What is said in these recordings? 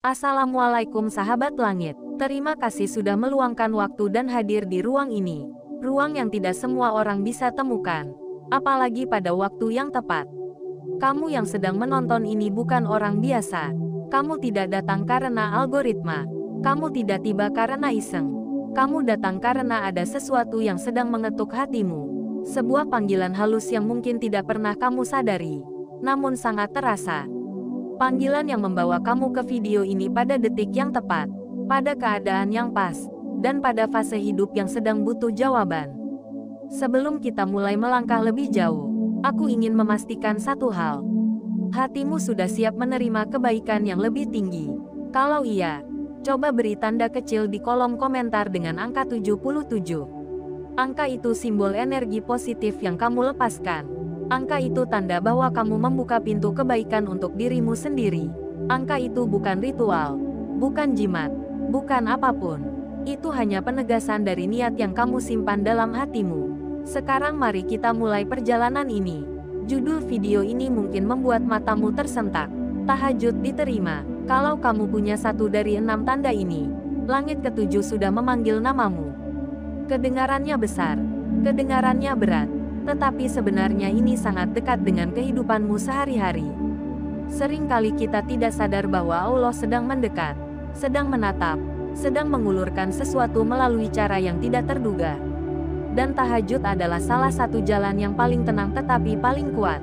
Assalamualaikum sahabat langit. Terima kasih sudah meluangkan waktu dan hadir di ruang ini. Ruang yang tidak semua orang bisa temukan. Apalagi pada waktu yang tepat. Kamu yang sedang menonton ini bukan orang biasa. Kamu tidak datang karena algoritma. Kamu tidak tiba karena iseng. Kamu datang karena ada sesuatu yang sedang mengetuk hatimu. Sebuah panggilan halus yang mungkin tidak pernah kamu sadari. Namun sangat terasa. Panggilan yang membawa kamu ke video ini pada detik yang tepat, pada keadaan yang pas, dan pada fase hidup yang sedang butuh jawaban. Sebelum kita mulai melangkah lebih jauh, aku ingin memastikan satu hal. Hatimu sudah siap menerima kebaikan yang lebih tinggi. Kalau iya, coba beri tanda kecil di kolom komentar dengan angka 77. Angka itu simbol energi positif yang kamu lepaskan. Angka itu tanda bahwa kamu membuka pintu kebaikan untuk dirimu sendiri. Angka itu bukan ritual, bukan jimat, bukan apapun. Itu hanya penegasan dari niat yang kamu simpan dalam hatimu. Sekarang mari kita mulai perjalanan ini. Judul video ini mungkin membuat matamu tersentak. Tahajud diterima. Kalau kamu punya satu dari 6 tanda ini, langit ketujuh sudah memanggil namamu. Kedengarannya besar, kedengarannya berat. Tetapi sebenarnya ini sangat dekat dengan kehidupanmu sehari-hari. Seringkali kita tidak sadar bahwa Allah sedang mendekat, sedang menatap, sedang mengulurkan sesuatu melalui cara yang tidak terduga. Dan tahajud adalah salah satu jalan yang paling tenang tetapi paling kuat.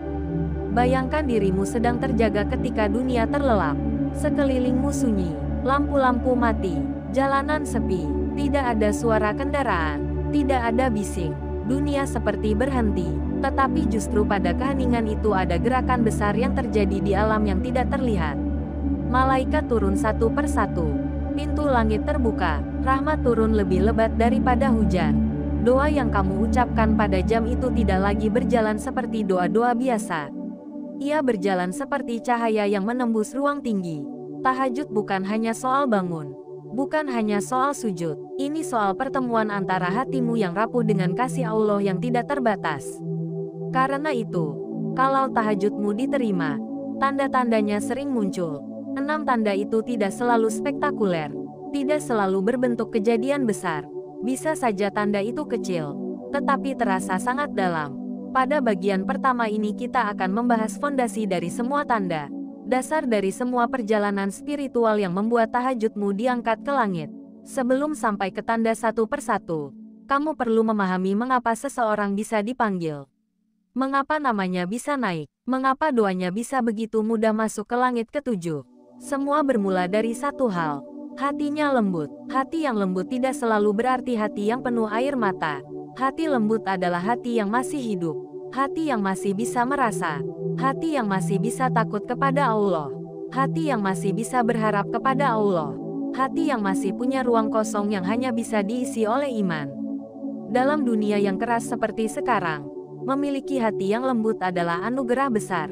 Bayangkan dirimu sedang terjaga ketika dunia terlelap. Sekelilingmu sunyi, lampu-lampu mati, jalanan sepi, tidak ada suara kendaraan, tidak ada bising. Dunia seperti berhenti, tetapi justru pada keheningan itu ada gerakan besar yang terjadi di alam yang tidak terlihat. Malaikat turun satu persatu, pintu langit terbuka, rahmat turun lebih lebat daripada hujan. Doa yang kamu ucapkan pada jam itu tidak lagi berjalan seperti doa-doa biasa. Ia berjalan seperti cahaya yang menembus ruang tinggi. Tahajud bukan hanya soal bangun. Bukan hanya soal sujud, ini soal pertemuan antara hatimu yang rapuh dengan kasih Allah yang tidak terbatas. Karena itu, kalau tahajudmu diterima, tanda-tandanya sering muncul. 6 tanda itu tidak selalu spektakuler, tidak selalu berbentuk kejadian besar. Bisa saja tanda itu kecil, tetapi terasa sangat dalam. Pada bagian pertama ini kita akan membahas fondasi dari semua tanda. Dasar dari semua perjalanan spiritual yang membuat tahajudmu diangkat ke langit. Sebelum sampai ke tanda satu persatu, kamu perlu memahami mengapa seseorang bisa dipanggil. Mengapa namanya bisa naik, mengapa doanya bisa begitu mudah masuk ke langit ketujuh. Semua bermula dari satu hal, hatinya lembut. Hati yang lembut tidak selalu berarti hati yang penuh air mata. Hati lembut adalah hati yang masih hidup. Hati yang masih bisa merasa, hati yang masih bisa takut kepada Allah, hati yang masih bisa berharap kepada Allah, hati yang masih punya ruang kosong yang hanya bisa diisi oleh iman. Dalam dunia yang keras seperti sekarang, memiliki hati yang lembut adalah anugerah besar.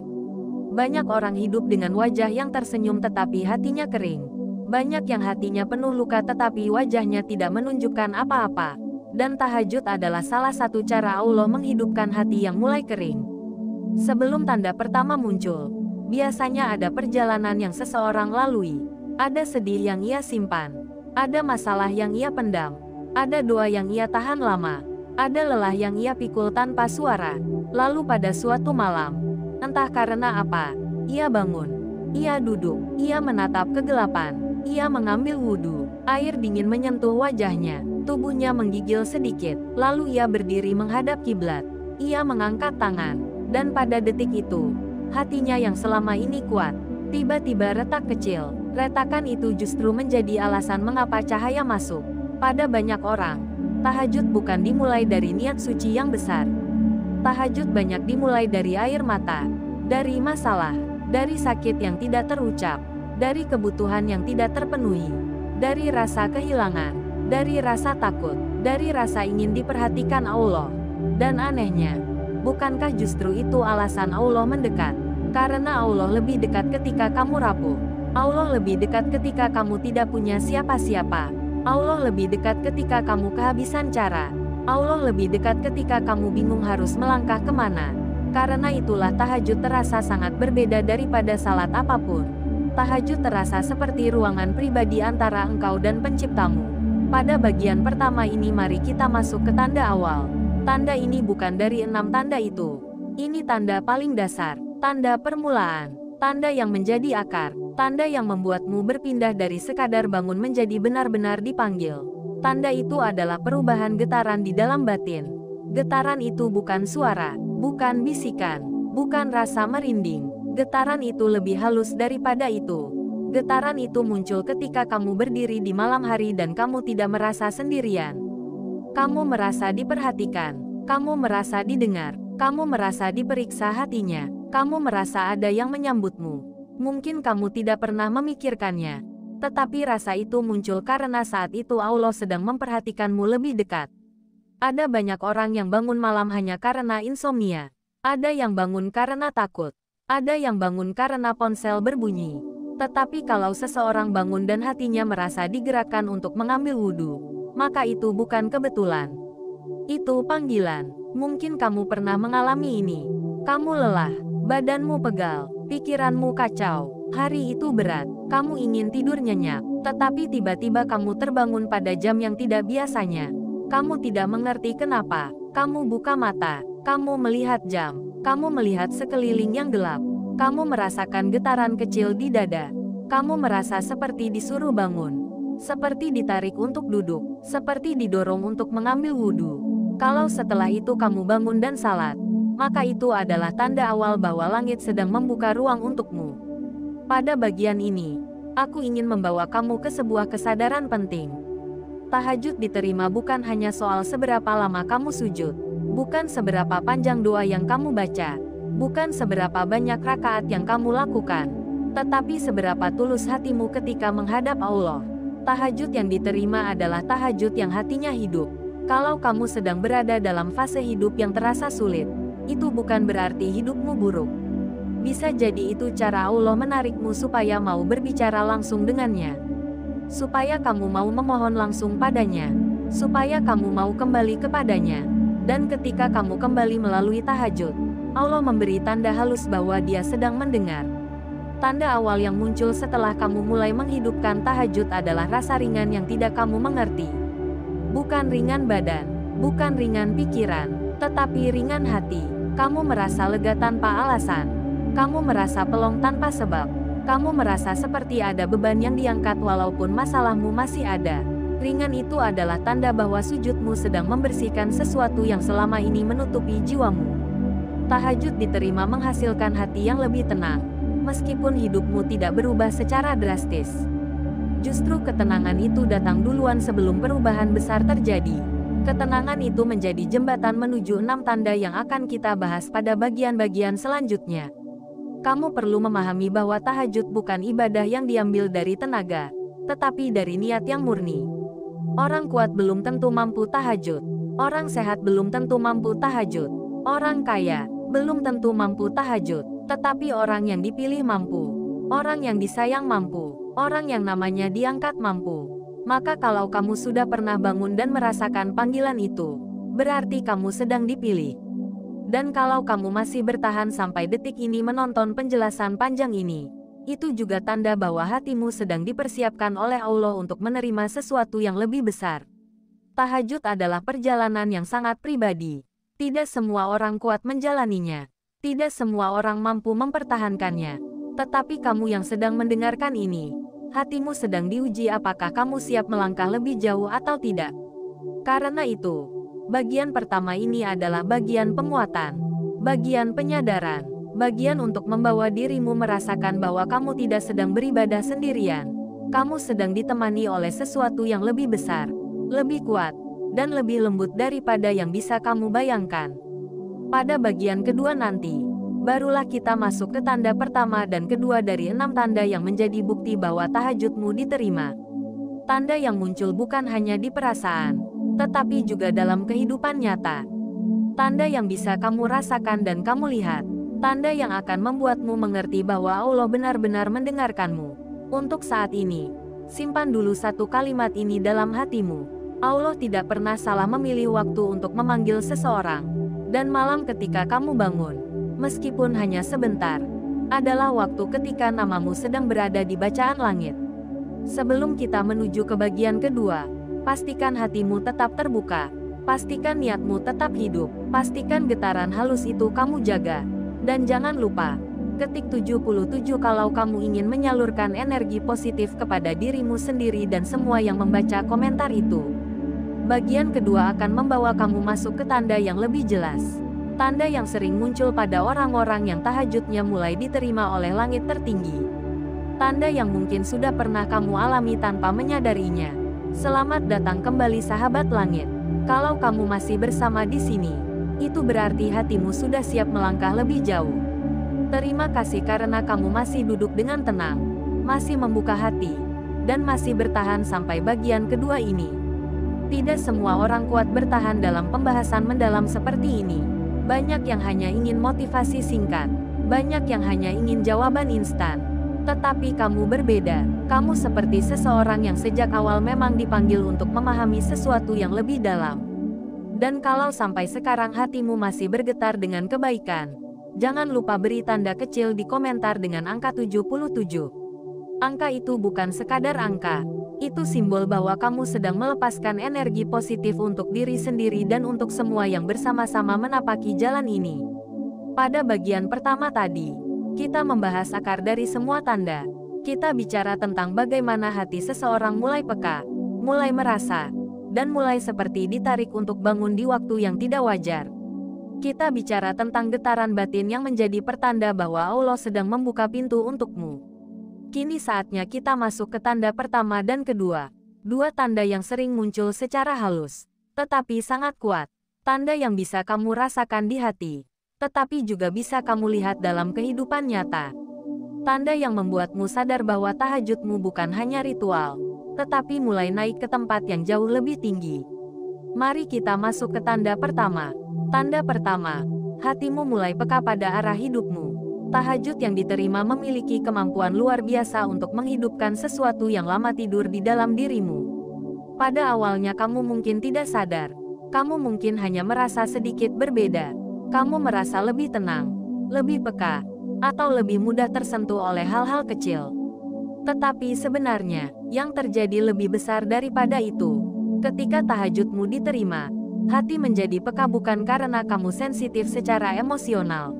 Banyak orang hidup dengan wajah yang tersenyum tetapi hatinya kering. Banyak yang hatinya penuh luka tetapi wajahnya tidak menunjukkan apa-apa. Dan tahajud adalah salah satu cara Allah menghidupkan hati yang mulai kering. Sebelum tanda pertama muncul, biasanya ada perjalanan yang seseorang lalui. Ada sedih yang ia simpan. Ada masalah yang ia pendam. Ada doa yang ia tahan lama. Ada lelah yang ia pikul tanpa suara. Lalu pada suatu malam, entah karena apa, ia bangun. Ia duduk. Ia menatap kegelapan. Ia mengambil wudhu. Air dingin menyentuh wajahnya. Tubuhnya menggigil sedikit, lalu ia berdiri menghadap kiblat. Ia mengangkat tangan, dan pada detik itu, hatinya yang selama ini kuat, tiba-tiba retak kecil. Retakan itu justru menjadi alasan mengapa cahaya masuk. Pada banyak orang, tahajud bukan dimulai dari niat suci yang besar. Tahajud banyak dimulai dari air mata, dari masalah, dari sakit yang tidak terucap, dari kebutuhan yang tidak terpenuhi, dari rasa kehilangan, dari rasa takut, dari rasa ingin diperhatikan Allah. Dan anehnya, bukankah justru itu alasan Allah mendekat? Karena Allah lebih dekat ketika kamu rapuh. Allah lebih dekat ketika kamu tidak punya siapa-siapa. Allah lebih dekat ketika kamu kehabisan cara. Allah lebih dekat ketika kamu bingung harus melangkah kemana. Karena itulah tahajud terasa sangat berbeda daripada salat apapun. Tahajud terasa seperti ruangan pribadi antara engkau dan penciptamu. Pada bagian pertama ini mari kita masuk ke tanda awal. Tanda ini bukan dari 6 tanda itu. Ini tanda paling dasar, tanda permulaan, tanda yang menjadi akar, tanda yang membuatmu berpindah dari sekadar bangun menjadi benar-benar dipanggil. Tanda itu adalah perubahan getaran di dalam batin. Getaran itu bukan suara, bukan bisikan, bukan rasa merinding. Getaran itu lebih halus daripada itu. Getaran itu muncul ketika kamu berdiri di malam hari dan kamu tidak merasa sendirian. Kamu merasa diperhatikan, kamu merasa didengar, kamu merasa diperiksa hatinya, kamu merasa ada yang menyambutmu. Mungkin kamu tidak pernah memikirkannya, tetapi rasa itu muncul karena saat itu Allah sedang memperhatikanmu lebih dekat. Ada banyak orang yang bangun malam hanya karena insomnia. Ada yang bangun karena takut. Ada yang bangun karena ponsel berbunyi. Tetapi kalau seseorang bangun dan hatinya merasa digerakkan untuk mengambil wudhu, maka itu bukan kebetulan. Itu panggilan. Mungkin kamu pernah mengalami ini. Kamu lelah, badanmu pegal, pikiranmu kacau, hari itu berat, kamu ingin tidur nyenyak, tetapi tiba-tiba kamu terbangun pada jam yang tidak biasanya. Kamu tidak mengerti kenapa. Kamu buka mata, kamu melihat jam, kamu melihat sekeliling yang gelap, kamu merasakan getaran kecil di dada, kamu merasa seperti disuruh bangun, seperti ditarik untuk duduk, seperti didorong untuk mengambil wudhu. Kalau setelah itu kamu bangun dan salat, maka itu adalah tanda awal bahwa langit sedang membuka ruang untukmu. Pada bagian ini, aku ingin membawa kamu ke sebuah kesadaran penting. Tahajud diterima bukan hanya soal seberapa lama kamu sujud, bukan seberapa panjang doa yang kamu baca, bukan seberapa banyak rakaat yang kamu lakukan, tetapi seberapa tulus hatimu ketika menghadap Allah. Tahajud yang diterima adalah tahajud yang hatinya hidup. Kalau kamu sedang berada dalam fase hidup yang terasa sulit, itu bukan berarti hidupmu buruk. Bisa jadi itu cara Allah menarikmu supaya mau berbicara langsung dengannya. Supaya kamu mau memohon langsung padanya. Supaya kamu mau kembali kepadanya. Dan ketika kamu kembali melalui tahajud, Allah memberi tanda halus bahwa Dia sedang mendengar. Tanda awal yang muncul setelah kamu mulai menghidupkan tahajud adalah rasa ringan yang tidak kamu mengerti. Bukan ringan badan, bukan ringan pikiran, tetapi ringan hati. Kamu merasa lega tanpa alasan. Kamu merasa pelong tanpa sebab. Kamu merasa seperti ada beban yang diangkat walaupun masalahmu masih ada. Ringan itu adalah tanda bahwa sujudmu sedang membersihkan sesuatu yang selama ini menutupi jiwamu. Tahajud diterima menghasilkan hati yang lebih tenang, meskipun hidupmu tidak berubah secara drastis. Justru ketenangan itu datang duluan sebelum perubahan besar terjadi. Ketenangan itu menjadi jembatan menuju 6 tanda yang akan kita bahas pada bagian-bagian selanjutnya. Kamu perlu memahami bahwa tahajud bukan ibadah yang diambil dari tenaga, tetapi dari niat yang murni. Orang kuat belum tentu mampu tahajud. Orang sehat belum tentu mampu tahajud. Orang kaya belum tentu mampu tahajud, tetapi orang yang dipilih mampu. Orang yang disayang mampu. Orang yang namanya diangkat mampu. Maka kalau kamu sudah pernah bangun dan merasakan panggilan itu, berarti kamu sedang dipilih. Dan kalau kamu masih bertahan sampai detik ini menonton penjelasan panjang ini, itu juga tanda bahwa hatimu sedang dipersiapkan oleh Allah untuk menerima sesuatu yang lebih besar. Tahajud adalah perjalanan yang sangat pribadi. Tidak semua orang kuat menjalaninya. Tidak semua orang mampu mempertahankannya. Tetapi kamu yang sedang mendengarkan ini, hatimu sedang diuji apakah kamu siap melangkah lebih jauh atau tidak. Karena itu, bagian pertama ini adalah bagian penguatan, bagian penyadaran, bagian untuk membawa dirimu merasakan bahwa kamu tidak sedang beribadah sendirian. Kamu sedang ditemani oleh sesuatu yang lebih besar, lebih kuat, dan lebih lembut daripada yang bisa kamu bayangkan. Pada bagian kedua nanti, barulah kita masuk ke tanda pertama dan kedua dari 6 tanda yang menjadi bukti bahwa tahajudmu diterima. Tanda yang muncul bukan hanya di perasaan, tetapi juga dalam kehidupan nyata. Tanda yang bisa kamu rasakan dan kamu lihat. Tanda yang akan membuatmu mengerti bahwa Allah benar-benar mendengarkanmu. Untuk saat ini, simpan dulu satu kalimat ini dalam hatimu. Allah tidak pernah salah memilih waktu untuk memanggil seseorang. Dan malam ketika kamu bangun, meskipun hanya sebentar, adalah waktu ketika namamu sedang berada di bacaan langit. Sebelum kita menuju ke bagian kedua, pastikan hatimu tetap terbuka. Pastikan niatmu tetap hidup. Pastikan getaran halus itu kamu jaga. Dan jangan lupa, ketik 77 kalau kamu ingin menyalurkan energi positif kepada dirimu sendiri dan semua yang membaca komentar itu. Bagian kedua akan membawa kamu masuk ke tanda yang lebih jelas. Tanda yang sering muncul pada orang-orang yang tahajudnya mulai diterima oleh langit tertinggi. Tanda yang mungkin sudah pernah kamu alami tanpa menyadarinya. Selamat datang kembali sahabat langit. Kalau kamu masih bersama di sini, itu berarti hatimu sudah siap melangkah lebih jauh. Terima kasih karena kamu masih duduk dengan tenang, masih membuka hati, dan masih bertahan sampai bagian kedua ini. Tidak semua orang kuat bertahan dalam pembahasan mendalam seperti ini. Banyak yang hanya ingin motivasi singkat, banyak yang hanya ingin jawaban instan. Tetapi kamu berbeda. Kamu seperti seseorang yang sejak awal memang dipanggil untuk memahami sesuatu yang lebih dalam. Dan kalau sampai sekarang hatimu masih bergetar dengan kebaikan, jangan lupa beri tanda kecil di komentar dengan angka 77. Angka itu bukan sekadar angka. Itu simbol bahwa kamu sedang melepaskan energi positif untuk diri sendiri dan untuk semua yang bersama-sama menapaki jalan ini. Pada bagian pertama tadi, kita membahas akar dari semua tanda. Kita bicara tentang bagaimana hati seseorang mulai peka, mulai merasa, dan mulai seperti ditarik untuk bangun di waktu yang tidak wajar. Kita bicara tentang getaran batin yang menjadi pertanda bahwa Allah sedang membuka pintu untukmu. Kini saatnya kita masuk ke tanda pertama dan kedua. Dua tanda yang sering muncul secara halus, tetapi sangat kuat. Tanda yang bisa kamu rasakan di hati, tetapi juga bisa kamu lihat dalam kehidupan nyata. Tanda yang membuatmu sadar bahwa tahajudmu bukan hanya ritual, tetapi mulai naik ke tempat yang jauh lebih tinggi. Mari kita masuk ke tanda pertama. Tanda pertama, hatimu mulai peka pada arah hidupmu. Tahajud yang diterima memiliki kemampuan luar biasa untuk menghidupkan sesuatu yang lama tidur di dalam dirimu. Pada awalnya kamu mungkin tidak sadar. Kamu mungkin hanya merasa sedikit berbeda. Kamu merasa lebih tenang, lebih peka, atau lebih mudah tersentuh oleh hal-hal kecil. Tetapi sebenarnya, yang terjadi lebih besar daripada itu. Ketika tahajudmu diterima, hati menjadi peka bukan karena kamu sensitif secara emosional,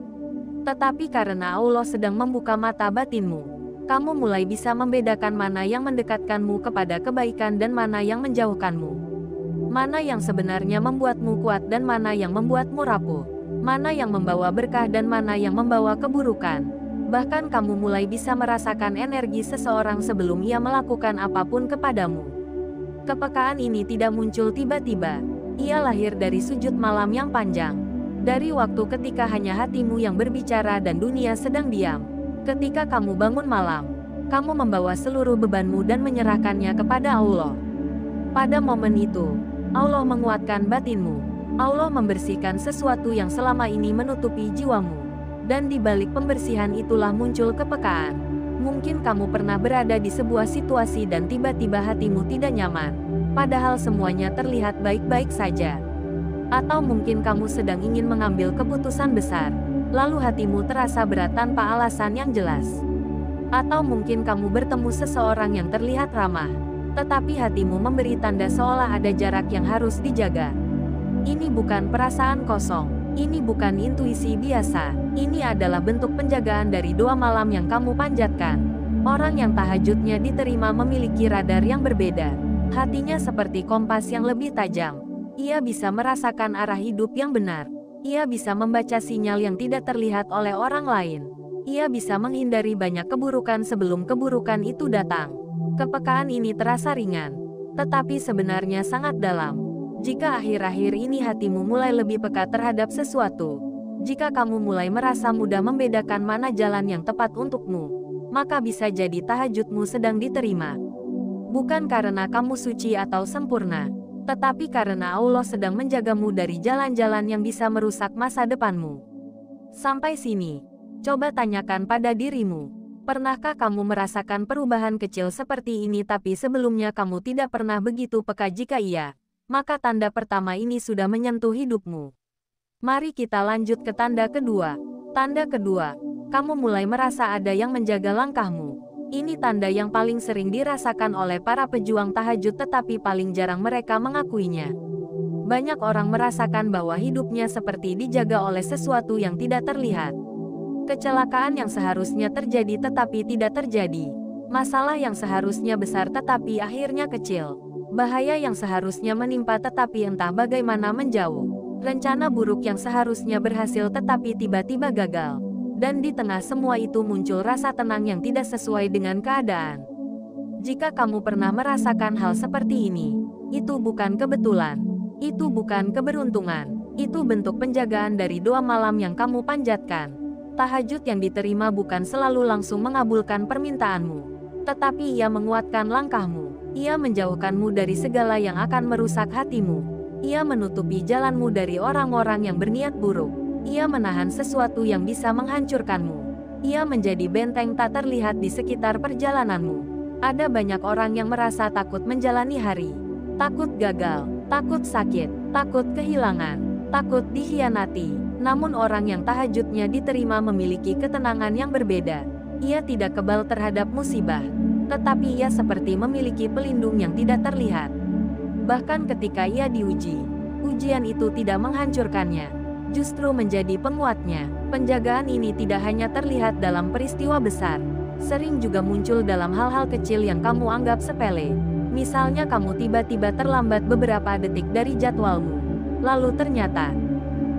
tetapi karena Allah sedang membuka mata batinmu. Kamu mulai bisa membedakan mana yang mendekatkanmu kepada kebaikan dan mana yang menjauhkanmu. Mana yang sebenarnya membuatmu kuat dan mana yang membuatmu rapuh. Mana yang membawa berkah dan mana yang membawa keburukan. Bahkan kamu mulai bisa merasakan energi seseorang sebelum ia melakukan apapun kepadamu. Kepekaan ini tidak muncul tiba-tiba. Ia lahir dari sujud malam yang panjang. Dari waktu ketika hanya hatimu yang berbicara dan dunia sedang diam. Ketika kamu bangun malam, kamu membawa seluruh bebanmu dan menyerahkannya kepada Allah. Pada momen itu, Allah menguatkan batinmu. Allah membersihkan sesuatu yang selama ini menutupi jiwamu. Dan di balik pembersihan itulah muncul kepekaan. Mungkin kamu pernah berada di sebuah situasi dan tiba-tiba hatimu tidak nyaman, padahal semuanya terlihat baik-baik saja. Atau mungkin kamu sedang ingin mengambil keputusan besar, lalu hatimu terasa berat tanpa alasan yang jelas. Atau mungkin kamu bertemu seseorang yang terlihat ramah, tetapi hatimu memberi tanda seolah ada jarak yang harus dijaga. Ini bukan perasaan kosong, ini bukan intuisi biasa, ini adalah bentuk penjagaan dari doa malam yang kamu panjatkan. Orang yang tahajudnya diterima memiliki radar yang berbeda. Hatinya seperti kompas yang lebih tajam. Ia bisa merasakan arah hidup yang benar. Ia bisa membaca sinyal yang tidak terlihat oleh orang lain. Ia bisa menghindari banyak keburukan sebelum keburukan itu datang. Kepekaan ini terasa ringan, tetapi sebenarnya sangat dalam. Jika akhir-akhir ini hatimu mulai lebih peka terhadap sesuatu, jika kamu mulai merasa mudah membedakan mana jalan yang tepat untukmu, maka bisa jadi tahajudmu sedang diterima. Bukan karena kamu suci atau sempurna, tetapi karena Allah sedang menjagamu dari jalan-jalan yang bisa merusak masa depanmu. Sampai sini, coba tanyakan pada dirimu, pernahkah kamu merasakan perubahan kecil seperti ini tapi sebelumnya kamu tidak pernah begitu peka? Jika iya, maka tanda pertama ini sudah menyentuh hidupmu. Mari kita lanjut ke tanda kedua. Tanda kedua, Kamu mulai merasa ada yang menjaga langkahmu. Ini tanda yang paling sering dirasakan oleh para pejuang tahajud tetapi paling jarang mereka mengakuinya. Banyak orang merasakan bahwa hidupnya seperti dijaga oleh sesuatu yang tidak terlihat. Kecelakaan yang seharusnya terjadi tetapi tidak terjadi. Masalah yang seharusnya besar tetapi akhirnya kecil. Bahaya yang seharusnya menimpa tetapi entah bagaimana menjauh. Rencana buruk yang seharusnya berhasil tetapi tiba-tiba gagal. Dan di tengah semua itu muncul rasa tenang yang tidak sesuai dengan keadaan. Jika kamu pernah merasakan hal seperti ini, itu bukan kebetulan. Itu bukan keberuntungan. Itu bentuk penjagaan dari doa malam yang kamu panjatkan. Tahajud yang diterima bukan selalu langsung mengabulkan permintaanmu. Tetapi ia menguatkan langkahmu. Ia menjauhkanmu dari segala yang akan merusak hatimu. Ia menutupi jalanmu dari orang-orang yang berniat buruk. Ia menahan sesuatu yang bisa menghancurkanmu. Ia menjadi benteng tak terlihat di sekitar perjalananmu. Ada banyak orang yang merasa takut menjalani hari. Takut gagal, takut sakit, takut kehilangan, takut dikhianati. Namun orang yang tahajudnya diterima memiliki ketenangan yang berbeda. Ia tidak kebal terhadap musibah. Tetapi ia seperti memiliki pelindung yang tidak terlihat. Bahkan ketika ia diuji, ujian itu tidak menghancurkannya. Justru menjadi penguatnya. Penjagaan ini tidak hanya terlihat dalam peristiwa besar, sering juga muncul dalam hal-hal kecil yang kamu anggap sepele. Misalnya kamu tiba-tiba terlambat beberapa detik dari jadwalmu. Lalu ternyata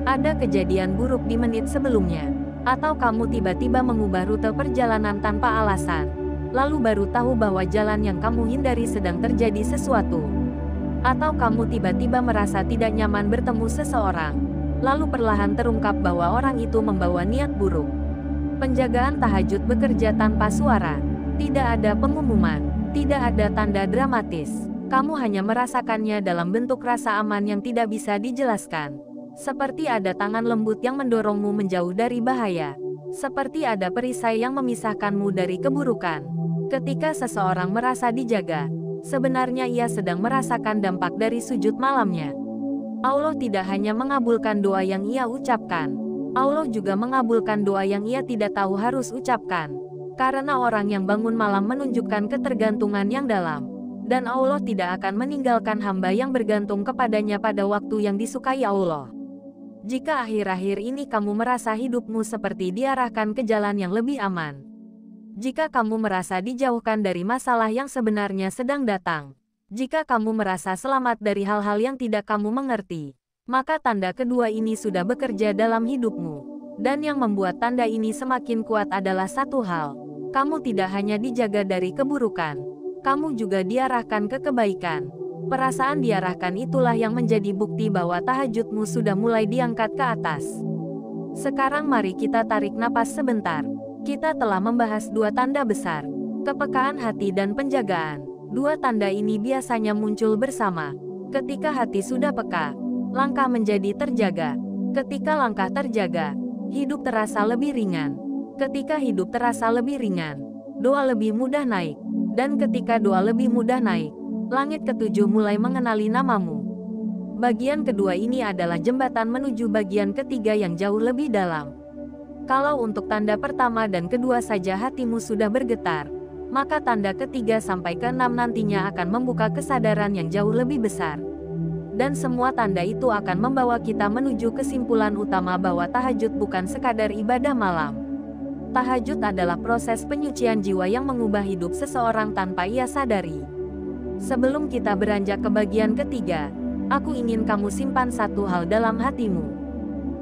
ada kejadian buruk di menit sebelumnya. Atau kamu tiba-tiba mengubah rute perjalanan tanpa alasan. Lalu baru tahu bahwa jalan yang kamu hindari sedang terjadi sesuatu. Atau kamu tiba-tiba merasa tidak nyaman bertemu seseorang. Lalu perlahan terungkap bahwa orang itu membawa niat buruk. Penjagaan tahajud bekerja tanpa suara. Tidak ada pengumuman. Tidak ada tanda dramatis. Kamu hanya merasakannya dalam bentuk rasa aman yang tidak bisa dijelaskan. Seperti ada tangan lembut yang mendorongmu menjauh dari bahaya. Seperti ada perisai yang memisahkanmu dari keburukan. Ketika seseorang merasa dijaga, sebenarnya ia sedang merasakan dampak dari sujud malamnya. Allah tidak hanya mengabulkan doa yang ia ucapkan. Allah juga mengabulkan doa yang ia tidak tahu harus ucapkan. Karena orang yang bangun malam menunjukkan ketergantungan yang dalam. Dan Allah tidak akan meninggalkan hamba yang bergantung kepadanya pada waktu yang disukai Allah. Jika akhir-akhir ini kamu merasa hidupmu seperti diarahkan ke jalan yang lebih aman. Jika kamu merasa dijauhkan dari masalah yang sebenarnya sedang datang. Jika kamu merasa selamat dari hal-hal yang tidak kamu mengerti, maka tanda kedua ini sudah bekerja dalam hidupmu. Dan yang membuat tanda ini semakin kuat adalah satu hal. Kamu tidak hanya dijaga dari keburukan, kamu juga diarahkan ke kebaikan. Perasaan diarahkan itulah yang menjadi bukti bahwa tahajudmu sudah mulai diangkat ke atas. Sekarang mari kita tarik napas sebentar. Kita telah membahas dua tanda besar, kepekaan hati dan penjagaan. Dua tanda ini biasanya muncul bersama. Ketika hati sudah peka, langkah menjadi terjaga. Ketika langkah terjaga, hidup terasa lebih ringan. Ketika hidup terasa lebih ringan, doa lebih mudah naik. Dan ketika doa lebih mudah naik, langit ketujuh mulai mengenali namamu. Bagian kedua ini adalah jembatan menuju bagian ketiga yang jauh lebih dalam. Kalau untuk tanda pertama dan kedua saja hatimu sudah bergetar, maka tanda ketiga sampai ke-6 nantinya akan membuka kesadaran yang jauh lebih besar. Dan semua tanda itu akan membawa kita menuju kesimpulan utama bahwa tahajud bukan sekadar ibadah malam. Tahajud adalah proses penyucian jiwa yang mengubah hidup seseorang tanpa ia sadari. Sebelum kita beranjak ke bagian ketiga, aku ingin kamu simpan satu hal dalam hatimu.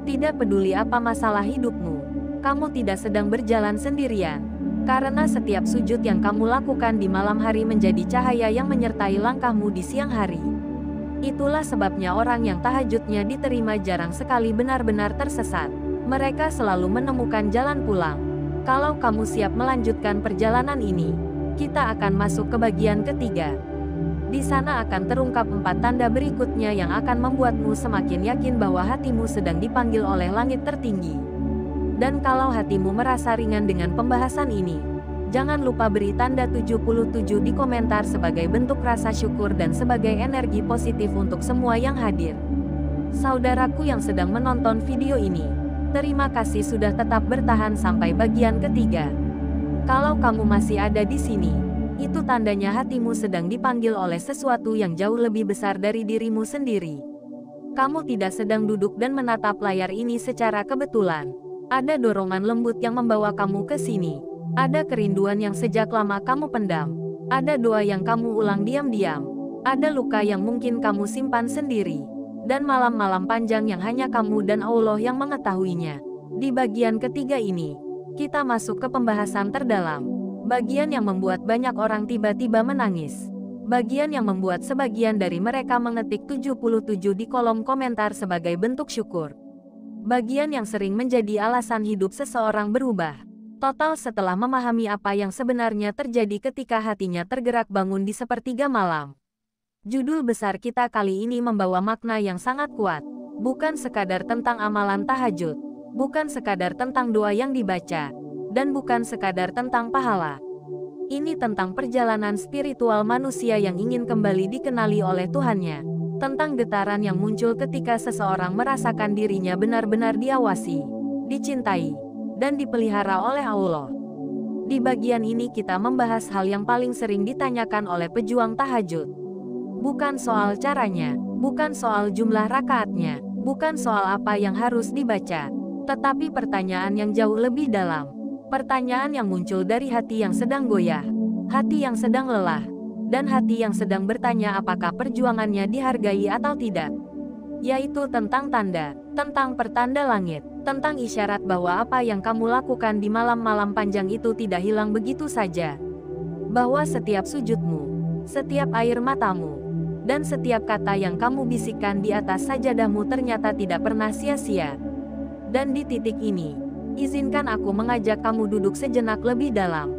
Tidak peduli apa masalah hidupmu, kamu tidak sedang berjalan sendirian. Karena setiap sujud yang kamu lakukan di malam hari menjadi cahaya yang menyertai langkahmu di siang hari. Itulah sebabnya orang yang tahajudnya diterima jarang sekali benar-benar tersesat. Mereka selalu menemukan jalan pulang. Kalau kamu siap melanjutkan perjalanan ini, kita akan masuk ke bagian ketiga. Di sana akan terungkap 4 tanda berikutnya yang akan membuatmu semakin yakin bahwa hatimu sedang dipanggil oleh langit tertinggi. Dan kalau hatimu merasa ringan dengan pembahasan ini, jangan lupa beri tanda 77 di komentar sebagai bentuk rasa syukur dan sebagai energi positif untuk semua yang hadir. Saudaraku yang sedang menonton video ini, Terima kasih sudah tetap bertahan sampai bagian ketiga. Kalau kamu masih ada di sini, itu tandanya hatimu sedang dipanggil oleh sesuatu yang jauh lebih besar dari dirimu sendiri. Kamu tidak sedang duduk dan menatap layar ini secara kebetulan. Ada dorongan lembut yang membawa kamu ke sini. Ada kerinduan yang sejak lama kamu pendam. Ada doa yang kamu ulang diam-diam. Ada luka yang mungkin kamu simpan sendiri. Dan malam-malam panjang yang hanya kamu dan Allah yang mengetahuinya. Di bagian ketiga ini, kita masuk ke pembahasan terdalam. Bagian yang membuat banyak orang tiba-tiba menangis. Bagian yang membuat sebagian dari mereka mengetik 77 di kolom komentar sebagai bentuk syukur. Bagian yang sering menjadi alasan hidup seseorang berubah total setelah memahami apa yang sebenarnya terjadi ketika hatinya tergerak bangun di sepertiga malam. Judul besar kita kali ini membawa makna yang sangat kuat. Bukan sekadar tentang amalan tahajud, bukan sekadar tentang doa yang dibaca, dan bukan sekadar tentang pahala. Ini tentang perjalanan spiritual manusia yang ingin kembali dikenali oleh Tuhannya. Tentang getaran yang muncul ketika seseorang merasakan dirinya benar-benar diawasi, dicintai, dan dipelihara oleh Allah. Di bagian ini kita membahas hal yang paling sering ditanyakan oleh pejuang tahajud. Bukan soal caranya, bukan soal jumlah rakaatnya, bukan soal apa yang harus dibaca, tetapi pertanyaan yang jauh lebih dalam. Pertanyaan yang muncul dari hati yang sedang goyah, hati yang sedang lelah, dan hati yang sedang bertanya apakah perjuangannya dihargai atau tidak. Yaitu tentang tanda, tentang pertanda langit, tentang isyarat bahwa apa yang kamu lakukan di malam-malam panjang itu tidak hilang begitu saja. Bahwa setiap sujudmu, setiap air matamu, dan setiap kata yang kamu bisikkan di atas sajadahmu ternyata tidak pernah sia-sia. Dan di titik ini, izinkan aku mengajak kamu duduk sejenak lebih dalam.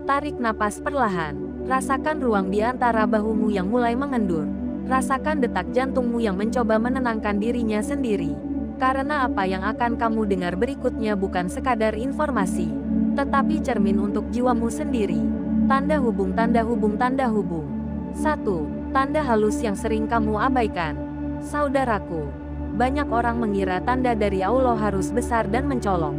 Tarik napas perlahan, rasakan ruang di antara bahumu yang mulai mengendur. Rasakan detak jantungmu yang mencoba menenangkan dirinya sendiri. Karena apa yang akan kamu dengar berikutnya bukan sekadar informasi, tetapi cermin untuk jiwamu sendiri. Tanda hubung, tanda hubung, tanda hubung. 1. Tanda halus yang sering kamu abaikan. Saudaraku, banyak orang mengira tanda dari Allah harus besar dan mencolok.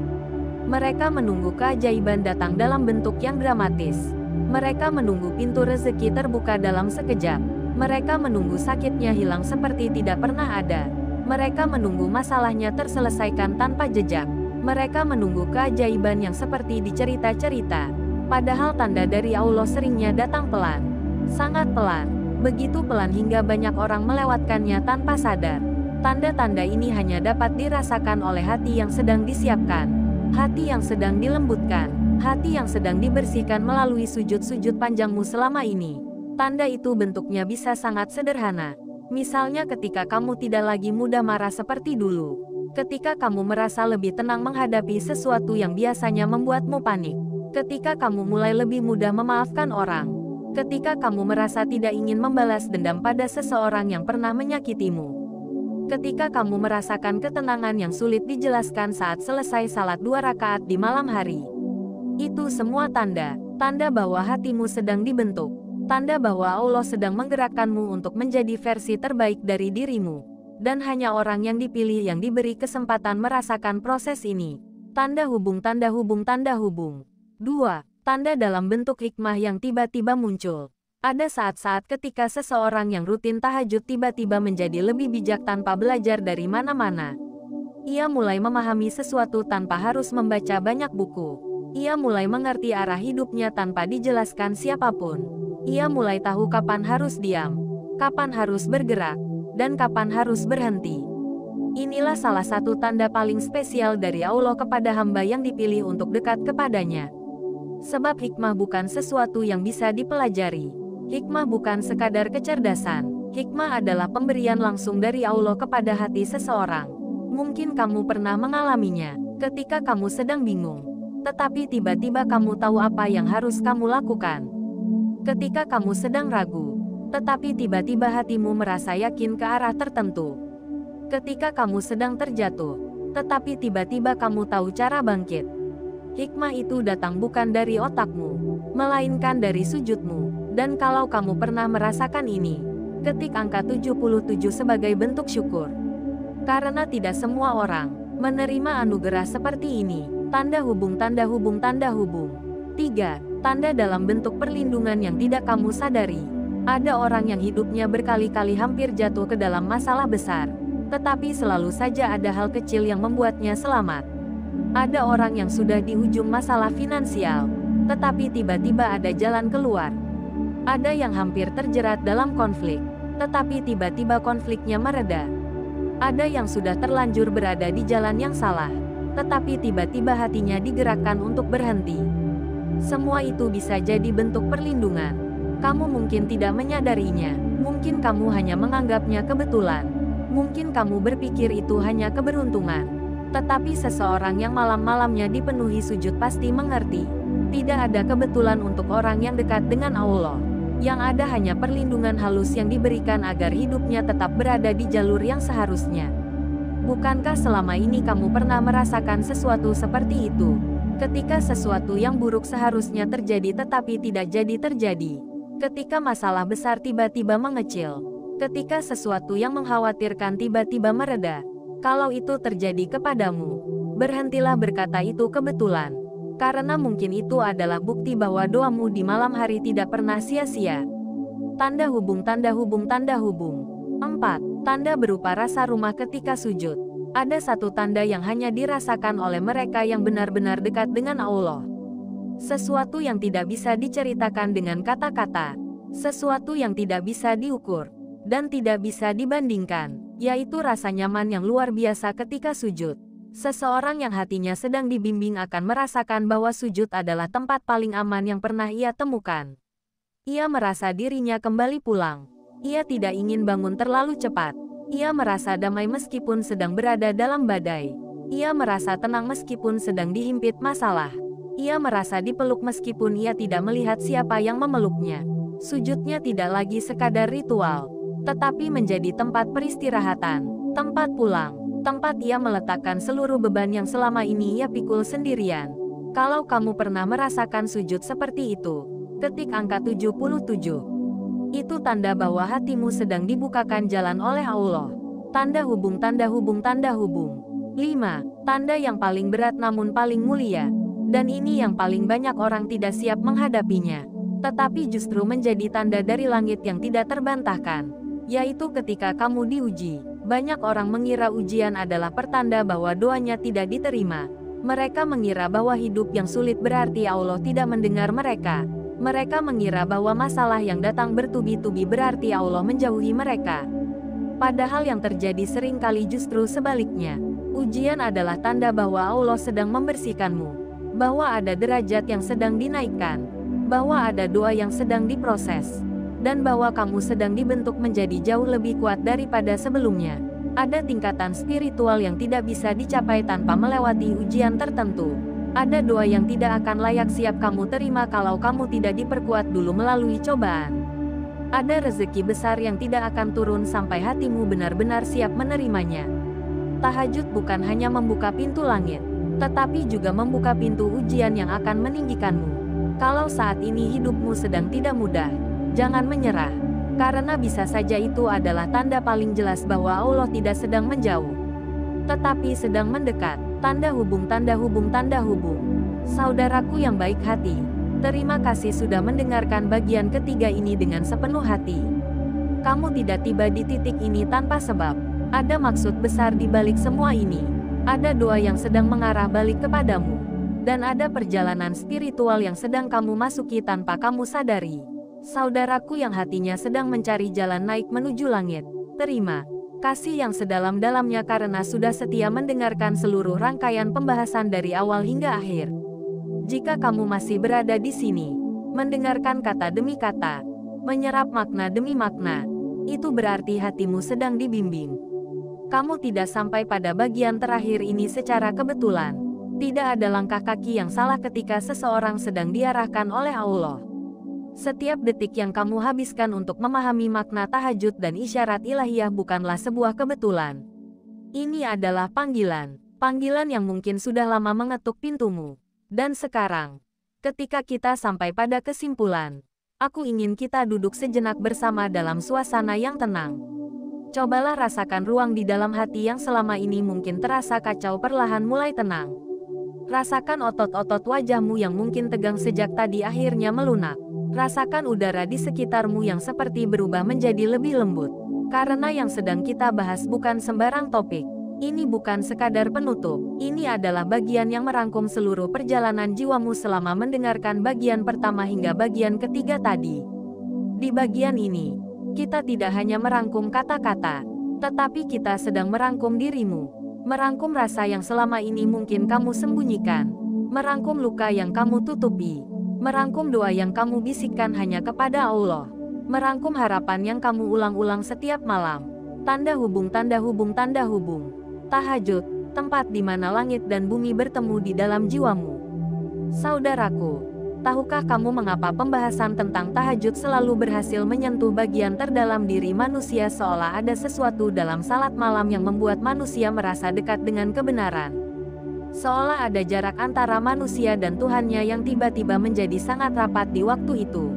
Mereka menunggu keajaiban datang dalam bentuk yang dramatis. Mereka menunggu pintu rezeki terbuka dalam sekejap. Mereka menunggu sakitnya hilang seperti tidak pernah ada. Mereka menunggu masalahnya terselesaikan tanpa jejak. Mereka menunggu keajaiban yang seperti di cerita-cerita. Padahal tanda dari Allah seringnya datang pelan. Sangat pelan. Begitu pelan hingga banyak orang melewatkannya tanpa sadar. Tanda-tanda ini hanya dapat dirasakan oleh hati yang sedang disiapkan. Hati yang sedang dilembutkan. Hati yang sedang dibersihkan melalui sujud-sujud panjangmu selama ini. Tanda itu bentuknya bisa sangat sederhana. Misalnya ketika kamu tidak lagi mudah marah seperti dulu. Ketika kamu merasa lebih tenang menghadapi sesuatu yang biasanya membuatmu panik. Ketika kamu mulai lebih mudah memaafkan orang. Ketika kamu merasa tidak ingin membalas dendam pada seseorang yang pernah menyakitimu. Ketika kamu merasakan ketenangan yang sulit dijelaskan saat selesai salat 2 rakaat di malam hari. Itu semua tanda bahwa hatimu sedang dibentuk. Tanda bahwa Allah sedang menggerakkanmu untuk menjadi versi terbaik dari dirimu. Dan hanya orang yang dipilih yang diberi kesempatan merasakan proses ini. Tanda hubung, tanda hubung, tanda hubung. 2. Tanda dalam bentuk hikmah yang tiba-tiba muncul. Ada saat-saat ketika seseorang yang rutin tahajud tiba-tiba menjadi lebih bijak tanpa belajar dari mana-mana. Ia mulai memahami sesuatu tanpa harus membaca banyak buku. Ia mulai mengerti arah hidupnya tanpa dijelaskan siapapun. Ia mulai tahu kapan harus diam, kapan harus bergerak, dan kapan harus berhenti. Inilah salah satu tanda paling spesial dari Allah kepada hamba yang dipilih untuk dekat kepadanya. Sebab hikmah bukan sesuatu yang bisa dipelajari. Hikmah bukan sekadar kecerdasan. Hikmah adalah pemberian langsung dari Allah kepada hati seseorang. Mungkin kamu pernah mengalaminya ketika kamu sedang bingung. Tetapi tiba-tiba kamu tahu apa yang harus kamu lakukan. Ketika kamu sedang ragu. Tetapi tiba-tiba hatimu merasa yakin ke arah tertentu. Ketika kamu sedang terjatuh. Tetapi tiba-tiba kamu tahu cara bangkit. Hikmah itu datang bukan dari otakmu, melainkan dari sujudmu. Dan kalau kamu pernah merasakan ini, ketik angka 77 sebagai bentuk syukur. Karena tidak semua orang, Menerima anugerah seperti ini. Tanda hubung tanda hubung tanda hubung. 3. Tanda dalam bentuk perlindungan yang tidak kamu sadari. Ada orang yang hidupnya berkali-kali hampir jatuh ke dalam masalah besar. Tetapi selalu saja ada hal kecil yang membuatnya selamat. Ada orang yang sudah di ujung masalah finansial. Tetapi tiba-tiba ada jalan keluar. Ada yang hampir terjerat dalam konflik. Tetapi tiba-tiba konfliknya mereda. Ada yang sudah terlanjur berada di jalan yang salah. Tetapi tiba-tiba hatinya digerakkan untuk berhenti. Semua itu bisa jadi bentuk perlindungan. Kamu mungkin tidak menyadarinya. Mungkin kamu hanya menganggapnya kebetulan. Mungkin kamu berpikir itu hanya keberuntungan. Tetapi seseorang yang malam-malamnya dipenuhi sujud pasti mengerti. Tidak ada kebetulan untuk orang yang dekat dengan Allah. Yang ada hanya perlindungan halus yang diberikan agar hidupnya tetap berada di jalur yang seharusnya. Bukankah selama ini kamu pernah merasakan sesuatu seperti itu? Ketika sesuatu yang buruk seharusnya terjadi tetapi tidak jadi terjadi. Ketika masalah besar tiba-tiba mengecil. Ketika sesuatu yang mengkhawatirkan tiba-tiba mereda. Kalau itu terjadi kepadamu, berhentilah berkata itu kebetulan. Karena mungkin itu adalah bukti bahwa doamu di malam hari tidak pernah sia-sia. Tanda hubung tanda hubung tanda hubung. 4. Tanda berupa rasa rumah ketika sujud. Ada satu tanda yang hanya dirasakan oleh mereka yang benar-benar dekat dengan Allah. Sesuatu yang tidak bisa diceritakan dengan kata-kata. Sesuatu yang tidak bisa diukur. Dan tidak bisa dibandingkan. Yaitu rasa nyaman yang luar biasa ketika sujud. Seseorang yang hatinya sedang dibimbing akan merasakan bahwa sujud adalah tempat paling aman yang pernah ia temukan. Ia merasa dirinya kembali pulang. Ia tidak ingin bangun terlalu cepat. Ia merasa damai meskipun sedang berada dalam badai. Ia merasa tenang meskipun sedang dihimpit masalah. Ia merasa dipeluk meskipun ia tidak melihat siapa yang memeluknya. Sujudnya tidak lagi sekadar ritual, tetapi menjadi tempat peristirahatan, tempat pulang, tempat ia meletakkan seluruh beban yang selama ini ia pikul sendirian. Kalau kamu pernah merasakan sujud seperti itu, ketik angka 77. Itu tanda bahwa hatimu sedang dibukakan jalan oleh Allah. Tanda hubung tanda hubung tanda hubung. 5. Tanda yang paling berat namun paling mulia. Dan ini yang paling banyak orang tidak siap menghadapinya. Tetapi justru menjadi tanda dari langit yang tidak terbantahkan. Yaitu ketika kamu diuji. Banyak orang mengira ujian adalah pertanda bahwa doanya tidak diterima. Mereka mengira bahwa hidup yang sulit berarti Allah tidak mendengar mereka. Mereka mengira bahwa masalah yang datang bertubi-tubi berarti Allah menjauhi mereka. Padahal yang terjadi seringkali justru sebaliknya. Ujian adalah tanda bahwa Allah sedang membersihkanmu. Bahwa ada derajat yang sedang dinaikkan. Bahwa ada doa yang sedang diproses. Dan bahwa kamu sedang dibentuk menjadi jauh lebih kuat daripada sebelumnya. Ada tingkatan spiritual yang tidak bisa dicapai tanpa melewati ujian tertentu. Ada doa yang tidak akan layak siap kamu terima kalau kamu tidak diperkuat dulu melalui cobaan. Ada rezeki besar yang tidak akan turun sampai hatimu benar-benar siap menerimanya. Tahajud bukan hanya membuka pintu langit, tetapi juga membuka pintu ujian yang akan meninggikanmu. Kalau saat ini hidupmu sedang tidak mudah, jangan menyerah. Karena bisa saja itu adalah tanda paling jelas bahwa Allah tidak sedang menjauh, tetapi sedang mendekat. Tanda hubung tanda hubung tanda hubung. Saudaraku yang baik hati, terima kasih sudah mendengarkan bagian ketiga ini dengan sepenuh hati. Kamu tidak tiba di titik ini tanpa sebab. Ada maksud besar di balik semua ini. Ada doa yang sedang mengarah balik kepadamu. Dan ada perjalanan spiritual yang sedang kamu masuki tanpa kamu sadari. Saudaraku yang hatinya sedang mencari jalan naik menuju langit, terima kasih yang sedalam-dalamnya karena sudah setia mendengarkan seluruh rangkaian pembahasan dari awal hingga akhir. Jika kamu masih berada di sini, mendengarkan kata demi kata, menyerap makna demi makna, itu berarti hatimu sedang dibimbing. Kamu tidak sampai pada bagian terakhir ini secara kebetulan. Tidak ada langkah kaki yang salah ketika seseorang sedang diarahkan oleh Allah. Setiap detik yang kamu habiskan untuk memahami makna tahajud dan isyarat ilahiyah bukanlah sebuah kebetulan. Ini adalah panggilan. Panggilan yang mungkin sudah lama mengetuk pintumu. Dan sekarang, ketika kita sampai pada kesimpulan, aku ingin kita duduk sejenak bersama dalam suasana yang tenang. Cobalah rasakan ruang di dalam hati yang selama ini mungkin terasa kacau perlahan mulai tenang. Rasakan otot-otot wajahmu yang mungkin tegang sejak tadi akhirnya melunak. Rasakan udara di sekitarmu yang seperti berubah menjadi lebih lembut. Karena yang sedang kita bahas bukan sembarang topik. Ini bukan sekadar penutup. Ini adalah bagian yang merangkum seluruh perjalanan jiwamu selama mendengarkan bagian pertama hingga bagian ketiga tadi. Di bagian ini, kita tidak hanya merangkum kata-kata, tetapi kita sedang merangkum dirimu. Merangkum rasa yang selama ini mungkin kamu sembunyikan. Merangkum luka yang kamu tutupi. Merangkum doa yang kamu bisikkan hanya kepada Allah. Merangkum harapan yang kamu ulang-ulang setiap malam. Tanda hubung, tanda hubung, tanda hubung. Tahajud, tempat di mana langit dan bumi bertemu di dalam jiwamu. Saudaraku, tahukah kamu mengapa pembahasan tentang tahajud selalu berhasil menyentuh bagian terdalam diri manusia, seolah ada sesuatu dalam salat malam yang membuat manusia merasa dekat dengan kebenaran. Seolah ada jarak antara manusia dan Tuhannya yang tiba-tiba menjadi sangat rapat di waktu itu.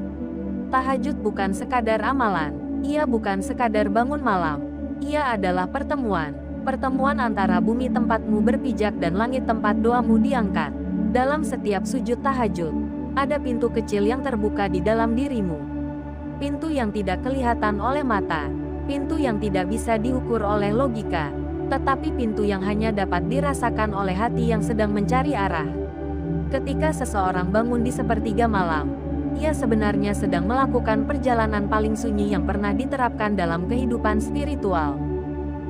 Tahajud bukan sekadar amalan, ia bukan sekadar bangun malam, ia adalah pertemuan. Pertemuan antara bumi tempatmu berpijak dan langit tempat doamu diangkat. Dalam setiap sujud tahajud, ada pintu kecil yang terbuka di dalam dirimu. Pintu yang tidak kelihatan oleh mata, pintu yang tidak bisa diukur oleh logika, tetapi pintu yang hanya dapat dirasakan oleh hati yang sedang mencari arah. Ketika seseorang bangun di sepertiga malam, ia sebenarnya sedang melakukan perjalanan paling sunyi yang pernah diterapkan dalam kehidupan spiritual.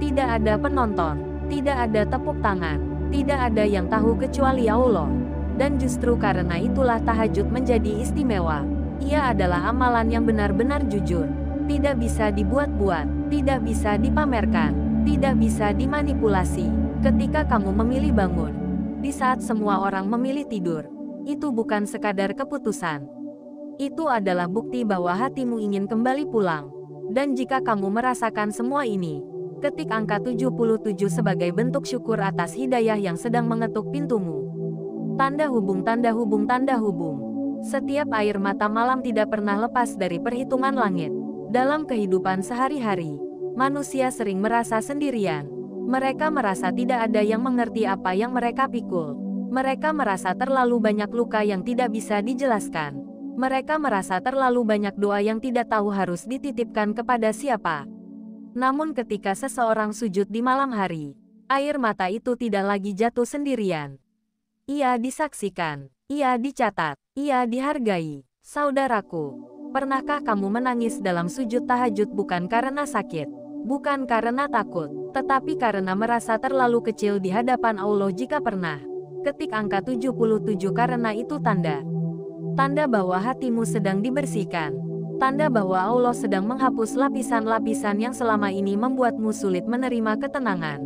Tidak ada penonton, tidak ada tepuk tangan, tidak ada yang tahu kecuali Allah. Dan justru karena itulah tahajud menjadi istimewa. Ia adalah amalan yang benar-benar jujur. Tidak bisa dibuat-buat, tidak bisa dipamerkan, tidak bisa dimanipulasi. Ketika kamu memilih bangun, di saat semua orang memilih tidur, itu bukan sekadar keputusan. Itu adalah bukti bahwa hatimu ingin kembali pulang. Dan jika kamu merasakan semua ini, ketik angka 77 sebagai bentuk syukur atas hidayah yang sedang mengetuk pintumu. Tanda hubung, tanda hubung, tanda hubung. Setiap air mata malam tidak pernah lepas dari perhitungan langit. Dalam kehidupan sehari-hari, manusia sering merasa sendirian. Mereka merasa tidak ada yang mengerti apa yang mereka pikul. Mereka merasa terlalu banyak luka yang tidak bisa dijelaskan. Mereka merasa terlalu banyak doa yang tidak tahu harus dititipkan kepada siapa. Namun ketika seseorang sujud di malam hari, air mata itu tidak lagi jatuh sendirian. Ia disaksikan, ia dicatat, ia dihargai. Saudaraku, pernahkah kamu menangis dalam sujud tahajud bukan karena sakit, bukan karena takut, tetapi karena merasa terlalu kecil di hadapan Allah? Jika pernah, ketik angka 77 karena itu tanda bahwa hatimu sedang dibersihkan. Tanda bahwa Allah sedang menghapus lapisan-lapisan yang selama ini membuatmu sulit menerima ketenangan.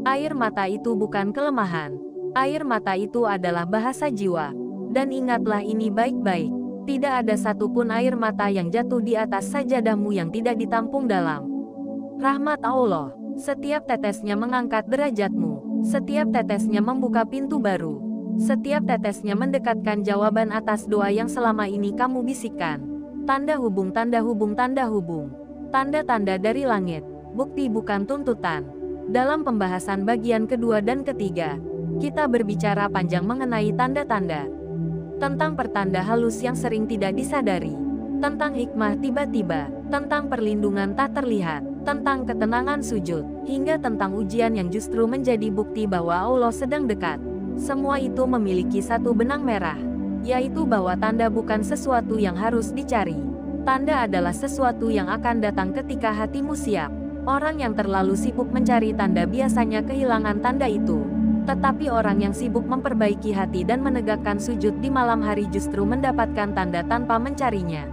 Air mata itu bukan kelemahan. Air mata itu adalah bahasa jiwa. Dan ingatlah ini baik-baik. Tidak ada satupun air mata yang jatuh di atas sajadahmu yang tidak ditampung dalam rahmat Allah. Setiap tetesnya mengangkat derajatmu. Setiap tetesnya membuka pintu baru. Setiap tetesnya mendekatkan jawaban atas doa yang selama ini kamu bisikkan. Tanda hubung, tanda hubung, tanda hubung. Tanda-tanda dari langit, bukti bukan tuntutan. Dalam pembahasan bagian kedua dan ketiga, kita berbicara panjang mengenai tanda-tanda. Tentang pertanda halus yang sering tidak disadari. Tentang hikmah tiba-tiba. Tentang perlindungan tak terlihat. Tentang ketenangan sujud. Hingga tentang ujian yang justru menjadi bukti bahwa Allah sedang dekat. Semua itu memiliki satu benang merah, yaitu bahwa tanda bukan sesuatu yang harus dicari. Tanda adalah sesuatu yang akan datang ketika hatimu siap. Orang yang terlalu sibuk mencari tanda biasanya kehilangan tanda itu. Tetapi orang yang sibuk memperbaiki hati dan menegakkan sujud di malam hari justru mendapatkan tanda tanpa mencarinya.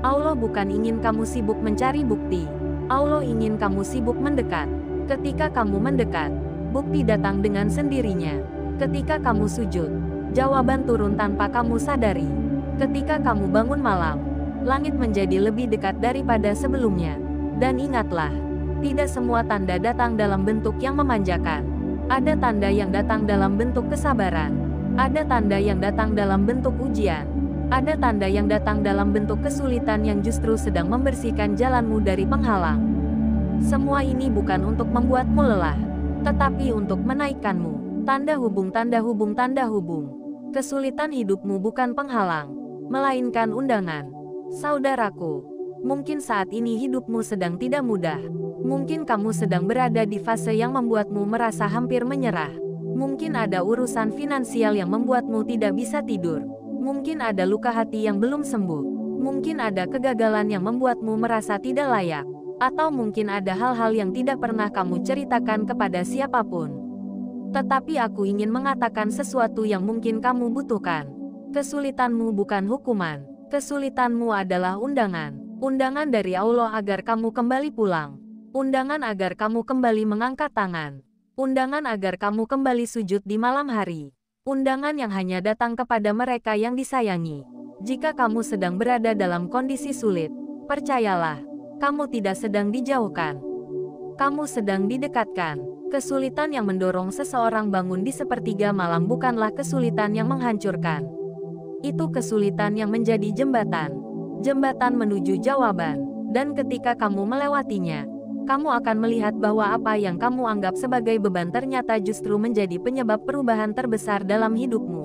Allah bukan ingin kamu sibuk mencari bukti. Allah ingin kamu sibuk mendekat. Ketika kamu mendekat, bukti datang dengan sendirinya. Ketika kamu sujud, jawaban turun tanpa kamu sadari. Ketika kamu bangun malam, langit menjadi lebih dekat daripada sebelumnya. Dan ingatlah, tidak semua tanda datang dalam bentuk yang memanjakan. Ada tanda yang datang dalam bentuk kesabaran. Ada tanda yang datang dalam bentuk ujian. Ada tanda yang datang dalam bentuk kesulitan yang justru sedang membersihkan jalanmu dari penghalang. Semua ini bukan untuk membuatmu lelah, tetapi untuk menaikkanmu. Tanda hubung, tanda hubung, tanda hubung. Kesulitan hidupmu bukan penghalang, melainkan undangan. Saudaraku, mungkin saat ini hidupmu sedang tidak mudah. Mungkin kamu sedang berada di fase yang membuatmu merasa hampir menyerah. Mungkin ada urusan finansial yang membuatmu tidak bisa tidur. Mungkin ada luka hati yang belum sembuh. Mungkin ada kegagalan yang membuatmu merasa tidak layak. Atau mungkin ada hal-hal yang tidak pernah kamu ceritakan kepada siapapun. Tetapi aku ingin mengatakan sesuatu yang mungkin kamu butuhkan. Kesulitanmu bukan hukuman. Kesulitanmu adalah undangan. Undangan dari Allah agar kamu kembali pulang. Undangan agar kamu kembali mengangkat tangan. Undangan agar kamu kembali sujud di malam hari. Undangan yang hanya datang kepada mereka yang disayangi. Jika kamu sedang berada dalam kondisi sulit, percayalah, kamu tidak sedang dijauhkan. Kamu sedang didekatkan. Kesulitan yang mendorong seseorang bangun di sepertiga malam bukanlah kesulitan yang menghancurkan. Itu kesulitan yang menjadi jembatan. Jembatan menuju jawaban. Dan ketika kamu melewatinya, kamu akan melihat bahwa apa yang kamu anggap sebagai beban ternyata justru menjadi penyebab perubahan terbesar dalam hidupmu.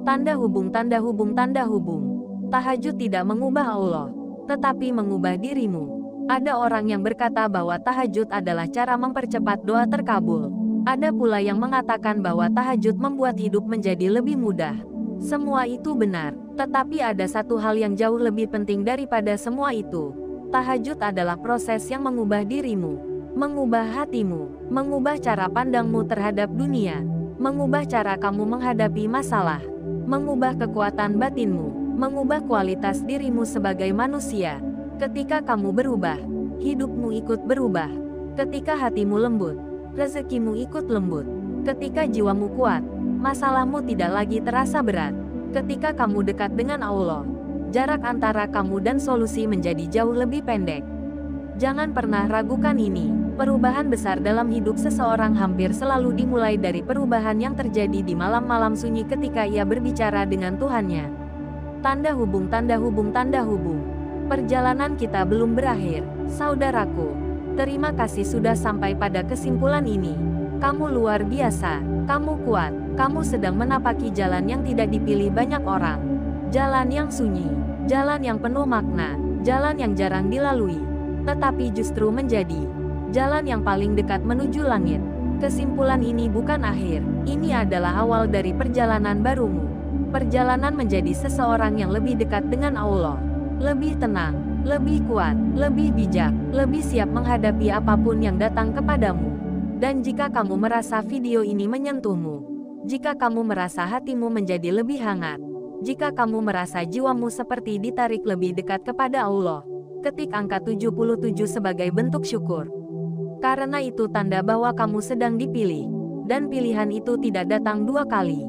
Tanda hubung, tanda hubung, tanda hubung. Tahajud tidak mengubah Allah, tetapi mengubah dirimu. Ada orang yang berkata bahwa tahajud adalah cara mempercepat doa terkabul. Ada pula yang mengatakan bahwa tahajud membuat hidup menjadi lebih mudah. Semua itu benar, tetapi ada satu hal yang jauh lebih penting daripada semua itu. Tahajud adalah proses yang mengubah dirimu, mengubah hatimu, mengubah cara pandangmu terhadap dunia, mengubah cara kamu menghadapi masalah, mengubah kekuatan batinmu, mengubah kualitas dirimu sebagai manusia. Ketika kamu berubah, hidupmu ikut berubah. Ketika hatimu lembut, rezekimu ikut lembut. Ketika jiwamu kuat, masalahmu tidak lagi terasa berat. Ketika kamu dekat dengan Allah, jarak antara kamu dan solusi menjadi jauh lebih pendek. Jangan pernah ragukan ini. Perubahan besar dalam hidup seseorang hampir selalu dimulai dari perubahan yang terjadi di malam-malam sunyi ketika ia berbicara dengan Tuhannya. Tanda hubung, tanda hubung, tanda hubung. Perjalanan kita belum berakhir, saudaraku. Terima kasih sudah sampai pada kesimpulan ini. Kamu luar biasa, kamu kuat, kamu sedang menapaki jalan yang tidak dipilih banyak orang. Jalan yang sunyi, jalan yang penuh makna, jalan yang jarang dilalui, tetapi justru menjadi jalan yang paling dekat menuju langit. Kesimpulan ini bukan akhir, ini adalah awal dari perjalanan barumu. Perjalanan menjadi seseorang yang lebih dekat dengan Allah, lebih tenang, lebih kuat, lebih bijak, lebih siap menghadapi apapun yang datang kepadamu. Dan jika kamu merasa video ini menyentuhmu, jika kamu merasa hatimu menjadi lebih hangat, jika kamu merasa jiwamu seperti ditarik lebih dekat kepada Allah, ketik angka 77 sebagai bentuk syukur. Karena itu tanda bahwa kamu sedang dipilih, dan pilihan itu tidak datang dua kali.